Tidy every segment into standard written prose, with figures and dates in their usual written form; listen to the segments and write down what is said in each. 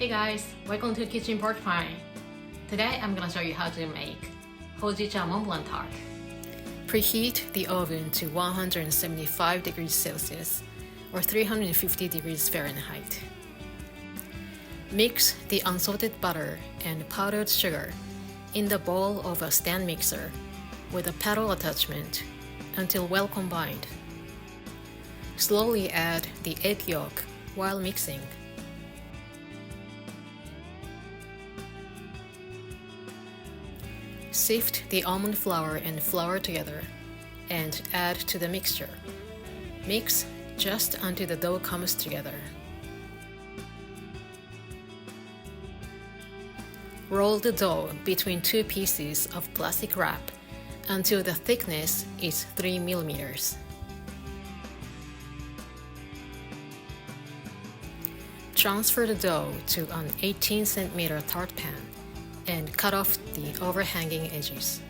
Hey guys, welcome to Kitchen Porcupine. Today I'm gonna show you how to make Hojicha Mont Blanc tart. Preheat the oven to 175 degrees Celsius or 350 degrees Fahrenheit. Mix the unsalted butter and powdered sugar in the bowl of a stand mixer with a paddle attachment until well combined. Slowly add the egg yolk while mixing. Sift the almond flour and flour together and add to the mixture. Mix just until the dough comes together. Roll the dough between two pieces of plastic wrap until the thickness is 3 millimeters. Transfer the dough to an 18 centimeter tart pan and cut off the overhanging edges.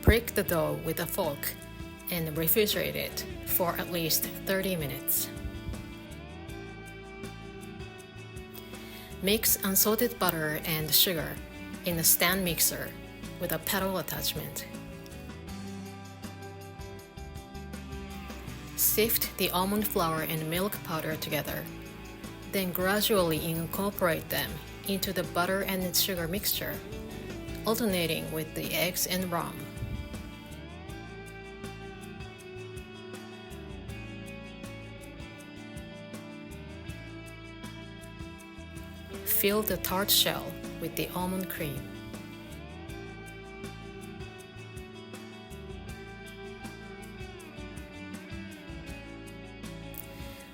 Prick the dough with a fork and refrigerate it for at least 30 minutes. Mix unsalted butter and sugar in a stand mixer with a paddle attachment. Sift the almond flour and milk powder together, then gradually incorporate them into the butter and sugar mixture, alternating with the eggs and rum. Fill the tart shell with the almond cream.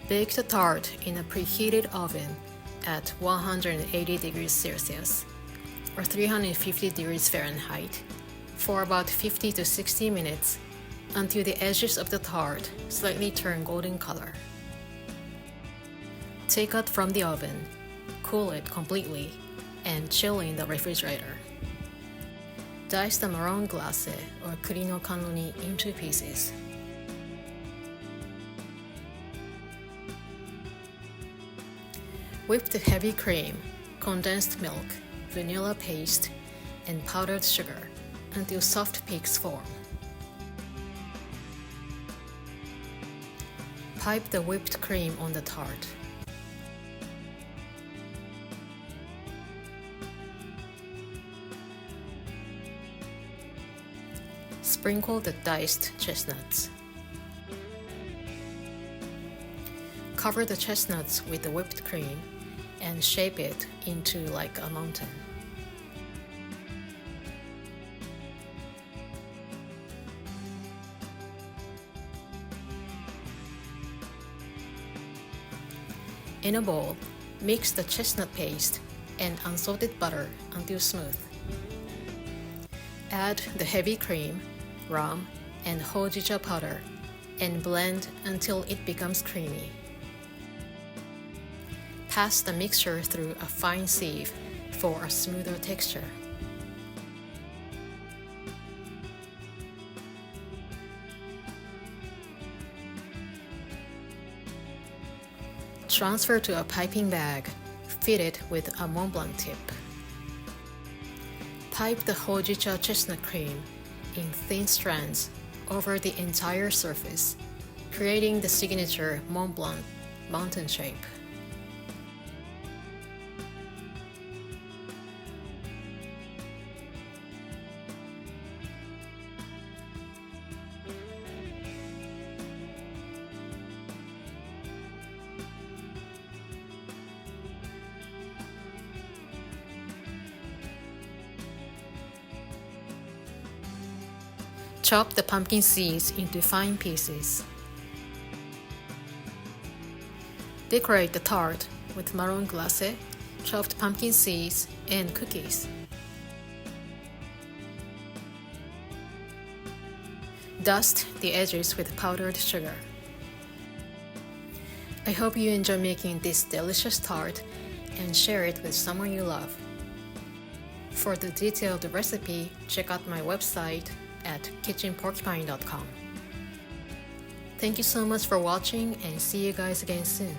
Bake the tart in a preheated oven at 180 degrees Celsius or 350 degrees Fahrenheit for about 50 to 60 minutes until the edges of the tart slightly turn golden color. Take out from the oven, cool it completely, and chill in the refrigerator. Dice the marron glace or kurino no cannoli into pieces. Whip the heavy cream, condensed milk, vanilla paste, and powdered sugar until soft peaks form. Pipe the whipped cream on the tart. Sprinkle the diced chestnuts. Cover the chestnuts with the whipped cream and shape it into like a mountain. In a bowl, mix the chestnut paste and unsalted butter until smooth. Add the heavy cream, rum, and hojicha powder and blend until it becomes creamy. Pass the mixture through a fine sieve for a smoother texture. Transfer to a piping bag, fitted with a Mont Blanc tip. Pipe the Hojicha chestnut cream in thin strands over the entire surface, creating the signature Mont Blanc mountain shape. Chop the pumpkin seeds into fine pieces. Decorate the tart with marron glace, chopped pumpkin seeds, and cookies. Dust the edges with powdered sugar. I hope you enjoy making this delicious tart and share it with someone you love. For the detailed recipe, check out my website at kitchenporcupine.com. Thank you so much for watching and see you guys again soon.